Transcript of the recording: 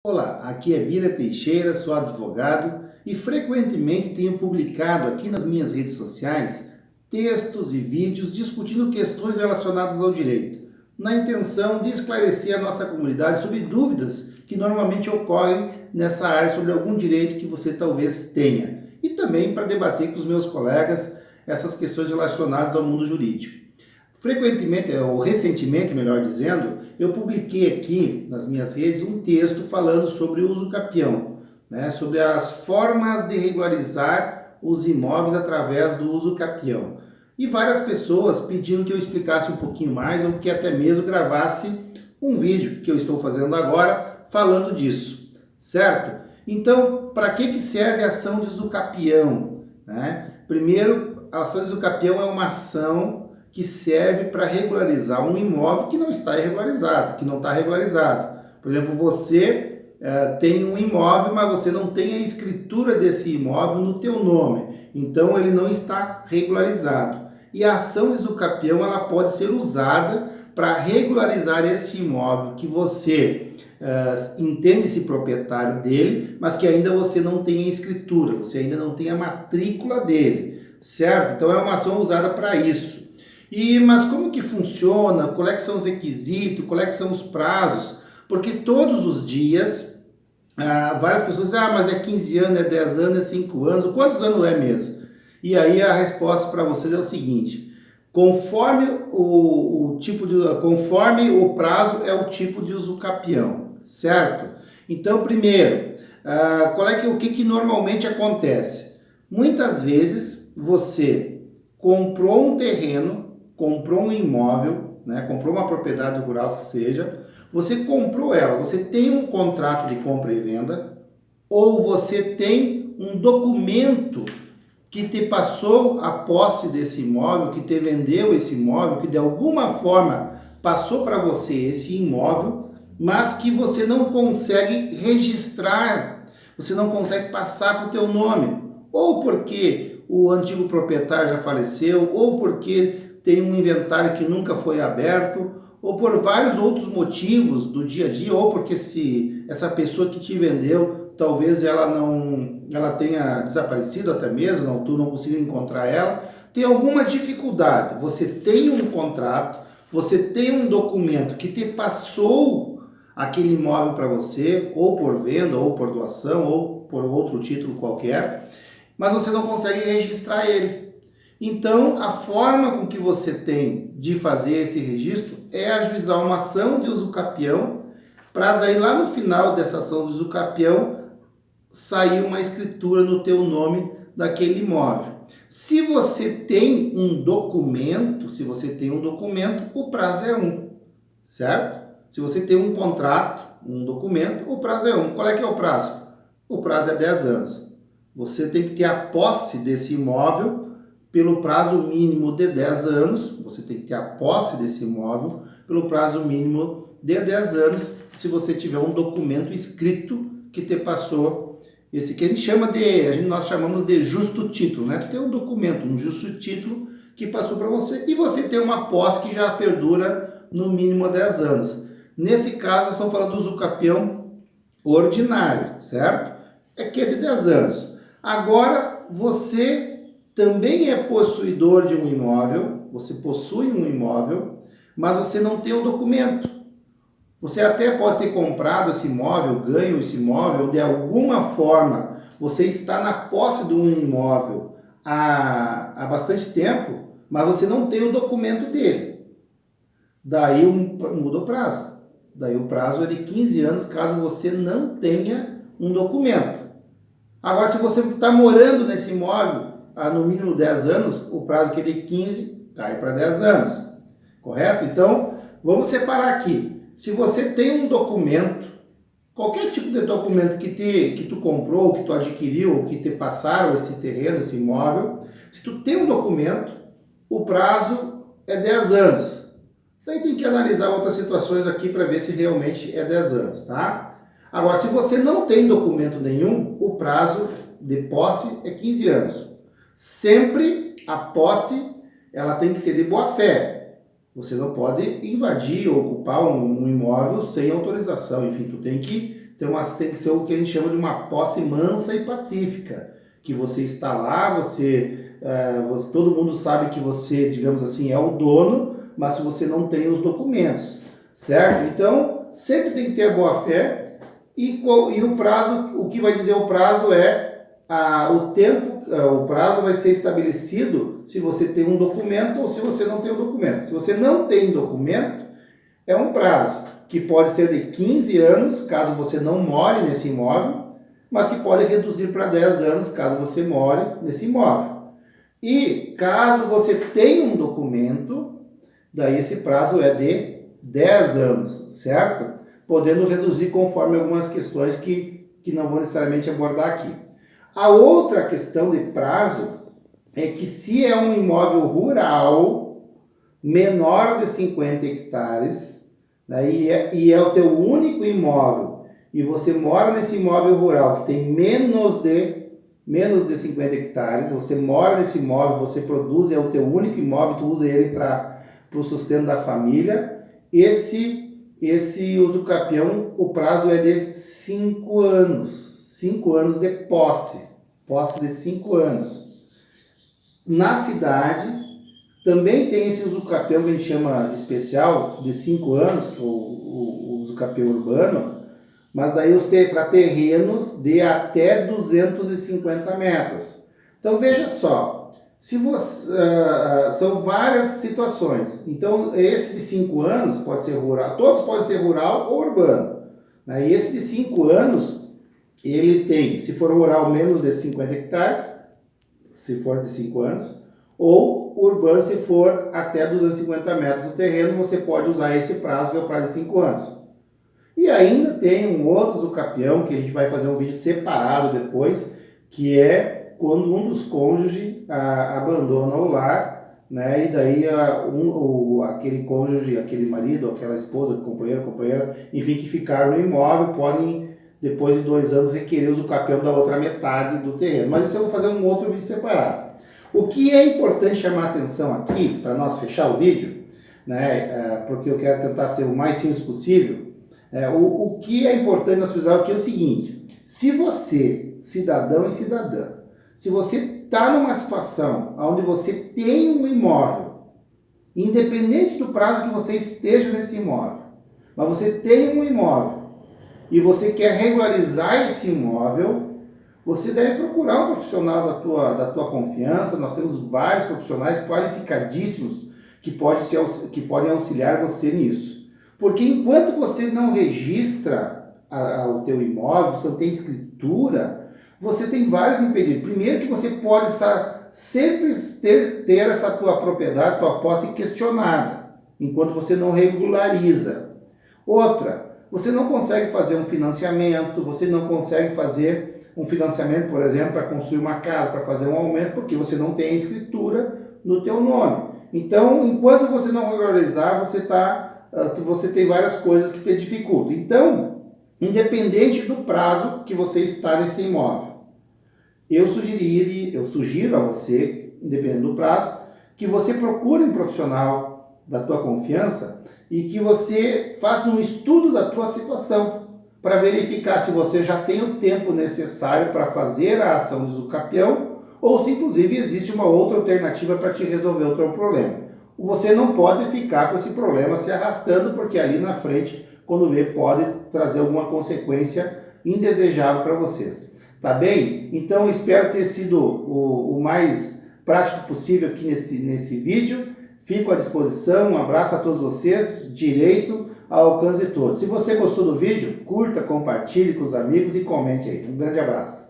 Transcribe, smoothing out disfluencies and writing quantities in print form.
Olá, aqui é Bira Teixeira, sou advogado e frequentemente tenho publicado aqui nas minhas redes sociais textos e vídeos discutindo questões relacionadas ao direito, na intenção de esclarecer a nossa comunidade sobre dúvidas que normalmente ocorrem nessa área sobre algum direito que você talvez tenha, e também para debater com os meus colegas essas questões relacionadas ao mundo jurídico. Frequentemente, ou recentemente, melhor dizendo, eu publiquei aqui nas minhas redes um texto falando sobre o uso capião, né, sobre as formas de regularizar os imóveis através do uso capião. E várias pessoas pediram que eu explicasse um pouquinho mais, ou que até mesmo gravasse um vídeo que eu estou fazendo agora falando disso, certo? Então, para que serve a ação de uso capião, né? Primeiro, a ação de uso capião é uma ação que serve para regularizar um imóvel que não está regularizado, que não está regularizado. Por exemplo, você tem um imóvel, mas você não tem a escritura desse imóvel no teu nome, então ele não está regularizado. E a ação de usucapião ela pode ser usada para regularizar este imóvel que você entende-se proprietário dele, mas que ainda você não tem a escritura, você ainda não tem a matrícula dele, certo? Então é uma ação usada para isso. Mas como que funciona? Quais é que são os requisitos? Quais é que são os prazos? Porque todos os dias, várias pessoas dizem, mas é 15 anos, é 10 anos, é 5 anos, quantos anos é mesmo? E aí a resposta para vocês é o seguinte, conforme conforme o prazo é o tipo de usucapião, certo? Então, primeiro, o que normalmente acontece? Muitas vezes você comprou um terreno, comprou um imóvel, né, comprou uma propriedade rural que seja, você comprou ela, você tem um contrato de compra e venda, ou você tem um documento que te passou a posse desse imóvel, que te vendeu esse imóvel, que de alguma forma passou para você esse imóvel, mas que você não consegue registrar, você não consegue passar para o teu nome, ou porque o antigo proprietário já faleceu, ou porque tem um inventário que nunca foi aberto, ou por vários outros motivos do dia a dia, ou porque se essa pessoa que te vendeu, talvez ela tenha desaparecido até mesmo, tu não consiga encontrar ela, tem alguma dificuldade. Você tem um contrato, você tem um documento que te passou aquele imóvel para você, ou por venda, ou por doação, ou por outro título qualquer, mas você não consegue registrar ele. Então, a forma com que você tem de fazer esse registro é ajuizar uma ação de usucapião, para daí lá no final dessa ação de usucapião sair uma escritura no teu nome daquele imóvel. Se você tem um documento, o prazo é 1, certo? Se você tem um contrato, um documento, o prazo é 1. Qual é que é o prazo? O prazo é 10 anos. Você tem que ter a posse desse imóvel pelo prazo mínimo de 10 anos, você tem que ter a posse desse imóvel pelo prazo mínimo de 10 anos, se você tiver um documento escrito que te passou, esse que nós chamamos de justo título, né? Tu tem um documento, um justo título que passou para você, e você tem uma posse que já perdura no mínimo 10 anos. Nesse caso, nós estamos falando do usucapião ordinário, certo? É que é de 10 anos. Agora, você também é possuidor de um imóvel, você possui um imóvel, mas você não tem o documento. Você até pode ter comprado esse imóvel, ganho esse imóvel, de alguma forma você está na posse de um imóvel há bastante tempo, mas você não tem o documento dele. Daí muda o prazo. Daí o prazo é de 15 anos, caso você não tenha um documento. Agora, se você está morando nesse imóvel há no mínimo 10 anos, o prazo que é de 15 cai para 10 anos, correto? Então, vamos separar aqui. Se você tem um documento, qualquer tipo de documento que tu comprou, que tu adquiriu, ou que te passaram esse terreno, esse imóvel, se tu tem um documento, o prazo é 10 anos. Daí tem que analisar outras situações aqui para ver se realmente é 10 anos, tá? Agora, se você não tem documento nenhum, o prazo de posse é 15 anos. Sempre a posse ela tem que ser de boa fé. Você não pode invadir ou ocupar um imóvel sem autorização. Enfim, tu tem que tem que ser o que a gente chama de uma posse mansa e pacífica, que você está lá, todo mundo sabe que você, digamos assim, é o dono, mas se você não tem os documentos, certo? Então, sempre tem que ter a boa-fé e o prazo, o que vai dizer o prazo é o tempo, o prazo vai ser estabelecido se você tem um documento ou se você não tem um documento. Se você não tem documento, é um prazo que pode ser de 15 anos, caso você não more nesse imóvel, mas que pode reduzir para 10 anos, caso você more nesse imóvel. E caso você tenha um documento, daí esse prazo é de 10 anos, certo? Podendo reduzir conforme algumas questões que não vou necessariamente abordar aqui. A outra questão de prazo é que se é um imóvel rural menor de 50 hectares, né, e é o teu único imóvel, e você mora nesse imóvel rural que tem menos de 50 hectares, você mora nesse imóvel, você produz, é o teu único imóvel, tu usa ele para o sustento da família, esse usucapião, o prazo é de 5 anos. 5 anos de posse de 5 anos. Na cidade, também tem esse usucapião que a gente chama de especial, de 5 anos, que é o usucapião urbano, mas daí para terrenos de até 250 metros. Então veja só, são várias situações. Então esse de 5 anos pode ser rural, todos podem ser rural ou urbano. E esse de 5 anos, ele tem, se for rural, menos de 50 hectares, se for de 5 anos, ou urbano, se for até 250 metros do terreno, você pode usar esse prazo, que é o prazo de 5 anos. E ainda tem um outro usucapião, que a gente vai fazer um vídeo separado depois, que é quando um dos cônjuges abandona o lar, né, e daí aquele cônjuge, aquele marido, aquela esposa, companheira, enfim, que ficaram no imóvel, podem, depois de 2 anos, requerer o usucapião da outra metade do terreno. Mas isso eu vou fazer um outro vídeo separado. O que é importante chamar a atenção aqui, para nós fechar o vídeo, né, porque eu quero tentar ser o mais simples possível, o que é importante nós frisar aqui é o seguinte: se você, cidadão e cidadã, se você está numa situação onde você tem um imóvel, independente do prazo que você esteja nesse imóvel, mas você tem um imóvel e você quer regularizar esse imóvel, você deve procurar um profissional da tua confiança. Nós temos vários profissionais qualificadíssimos que podem auxiliar você nisso. Porque enquanto você não registra o teu imóvel, você não tem escritura, você tem vários impedidos. Primeiro, que você pode sempre ter essa tua propriedade, tua posse questionada, enquanto você não regulariza. Outra, você não consegue fazer um financiamento, você não consegue fazer um financiamento, por exemplo, para construir uma casa, para fazer um aumento, porque você não tem a escritura no teu nome. Então, enquanto você não regularizar, você tem várias coisas que te dificultam. Então, independente do prazo que você está nesse imóvel, eu sugiro a você, independente do prazo, que você procure um profissional da tua confiança e que você faça um estudo da tua situação para verificar se você já tem o tempo necessário para fazer a ação de usucapião ou se inclusive existe uma outra alternativa para te resolver o teu problema. Você não pode ficar com esse problema se arrastando, porque ali na frente, quando vê, pode trazer alguma consequência indesejável para vocês. Tá bem? Então, espero ter sido o mais prático possível aqui nesse vídeo. Fico à disposição. Um abraço a todos vocês. Direito ao alcance de todos. Se você gostou do vídeo, curta, compartilhe com os amigos e comente aí. Um grande abraço.